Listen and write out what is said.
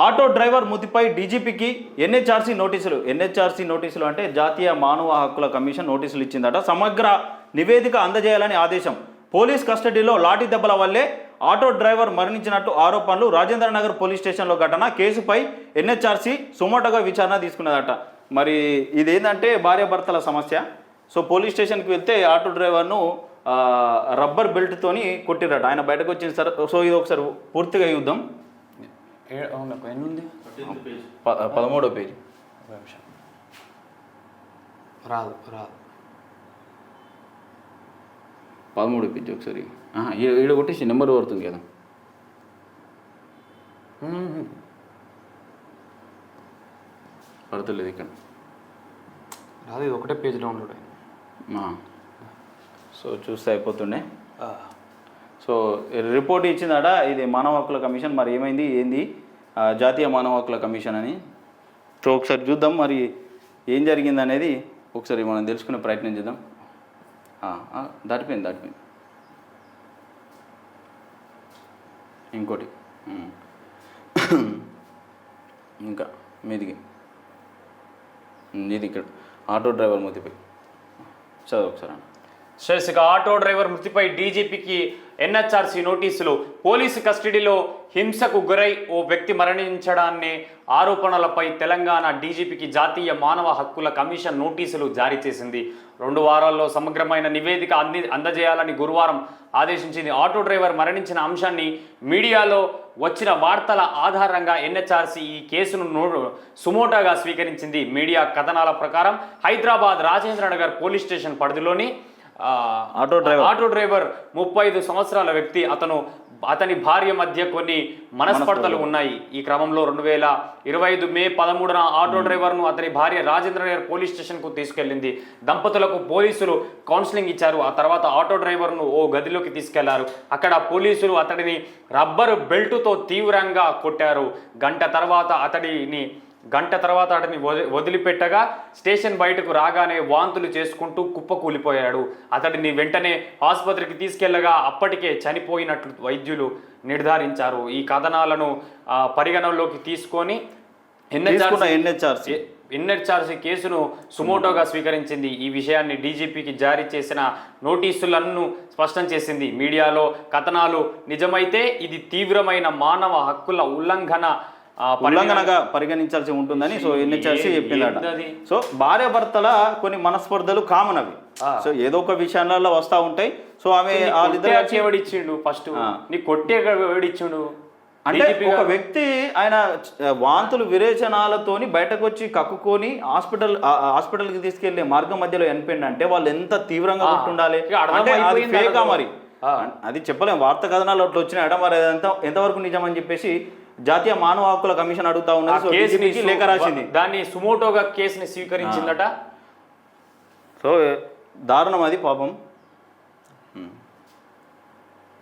Auto driver మృతిపై డీజీపీకి NHRC నోటీసులు అంటే జాతీయ మానవ హక్కుల కమిషన్ నోటీసులు ఇచ్చిందట. సమగ్ర నివేదిక అందజేయాలని ఆదేశం. పోలీస్ కస్టడీలో లాఠీ దెబ్బల వల్లే ఆటో డ్రైవర్ మరణించినట్టు ఆరోపణలు. రాజేంద్రనగర్ పోలీస్ స్టేషన్లో ఘటన. కేసుపై ఎన్హెచ్ఆర్సీ సుమోటోగా విచారణ తీసుకున్నదట. మరి ఇదేంటంటే భార్యాభర్తల సమస్య. సో పోలీస్ స్టేషన్కి వెళ్తే ఆటో డ్రైవర్ను రబ్బర్ బెల్ట్తోని కొట్టిరట. ఆయన బయటకు వచ్చిన సార్. సో ఇది ఒకసారి పూర్తిగా చూద్దాం. ఎన్ని ఉంది? 13వ పేజీ. రాదు 13వ పేజీ ఒకసారి ఈడ కొట్టేసి నెంబర్ పడుతుంది కదా. పడతలేదు ఇక్కడ. రాదు, ఇది ఒకటే పేజ్ డౌన్లోడ్ అయింది. సో చూస్తే అయిపోతుండే. సో రిపోర్ట్ ఇచ్చిందట ఇది మానవ హక్కుల కమిషన్. మరి ఏమైంది ఏంది జాతీయ మానవ హక్కుల కమిషన్ అని. సో ఒకసారి చూద్దాం మరి ఏం జరిగింది అనేది ఒకసారి మనం తెలుసుకునే ప్రయత్నం చేద్దాం. దాటిపోయింది ఇంకోటి ఇంకా మీదికి ఇది ఇక్కడ ఆటో డ్రైవర్ మృతిపై చదువు ఒకసారి. ఇక ఆటో డ్రైవర్ మృతిపై డీజీపీకి ఎన్హెచ్ఆర్సీ నోటీసులు. పోలీసు కస్టడీలో హింసకు గురై ఓ వ్యక్తి మరణించడాన్ని ఆరోపణలపై తెలంగాణ డీజీపీకి జాతీయ మానవ హక్కుల కమిషన్ నోటీసులు జారీ చేసింది. 2 వారాల్లో సమగ్రమైన నివేదిక అందజేయాలని గురువారం ఆదేశించింది. ఆటో డ్రైవర్ మరణించిన అంశాన్ని మీడియాలో వచ్చిన వార్తల ఆధారంగా ఎన్హెచ్ఆర్సీ ఈ కేసును సుమోటాగా స్వీకరించింది. మీడియా కథనాల ప్రకారం హైదరాబాద్ రాజేంద్రనగర్ పోలీస్ స్టేషన్ పరిధిలోని ఆటో డ్రైవర్ 35 సంవత్సరాల వ్యక్తి అతని భార్య మధ్య కొన్ని మనస్పర్ధలు ఉన్నాయి. ఈ క్రమంలో 2025 మే 13న ఆటో డ్రైవర్ను అతని భార్య రాజేంద్రనగర్ పోలీస్ స్టేషన్కు తీసుకెళ్లింది. దంపతులకు పోలీసులు కౌన్సిలింగ్ ఇచ్చారు. ఆ తర్వాత ఆటో డ్రైవర్ను ఓ గదిలోకి తీసుకెళ్లారు. అక్కడ పోలీసులు అతడిని రబ్బరు బెల్టుతో తీవ్రంగా కొట్టారు. గంట తర్వాత అతడిని వదిలిపెట్టగా స్టేషన్ బయటకు రాగానే వాంతులు చేసుకుంటూ కుప్పకూలిపోయాడు. అతడిని వెంటనే ఆసుపత్రికి తీసుకెళ్లగా అప్పటికే చనిపోయినట్లు వైద్యులు నిర్ధారించారు. ఈ కథనాలను పరిగణనలోకి తీసుకొని ఎన్హెచ్ఆర్సీ కేసును సుమోటోగా స్వీకరించింది. ఈ విషయాన్ని డీజీపీకి జారీ చేసిన నోటీసులను స్పష్టం చేసింది. మీడియాలో కథనాలు నిజమైతే ఇది తీవ్రమైన మానవ హక్కుల ఉల్లంఘనగా పరిగణించాల్సి ఉంటుందని సో ఎన్హెచ్ఆర్సీ చెప్పిందట. సో భార్యాభర్తల కొన్ని మనస్పర్ధలు కామన్ అవి. సో ఏదో ఒక విషయాలలో వస్తూ ఉంటాయి. సో ఆమె ఎవడిచ్చిండు ఫస్ట్ నీ కొట్టే ఎవడిచ్చిండు అంటే ఒక వ్యక్తి ఆయన వాంతులు విరేచనాలతోని బయటకు వచ్చి కక్కుకొని హాస్పిటల్కి తీసుకెళ్లే మార్గం మధ్యలో చనిపోయింది అంటే వాళ్ళు ఎంత తీవ్రంగా ఉండాలి. మరి అది చెప్పలేం. వార్త కథనాలు అట్లా వచ్చినాయట. మరి ఎంతవరకు నిజం అని చెప్పేసి జాతీయ మానవ హక్కుల కమిషన్ అడుగుతా ఉన్నది. లేఖ రాసింది. దాన్ని సుమోటోగా కేసుని స్వీకరించిందట. సో దారుణం అది పాపం.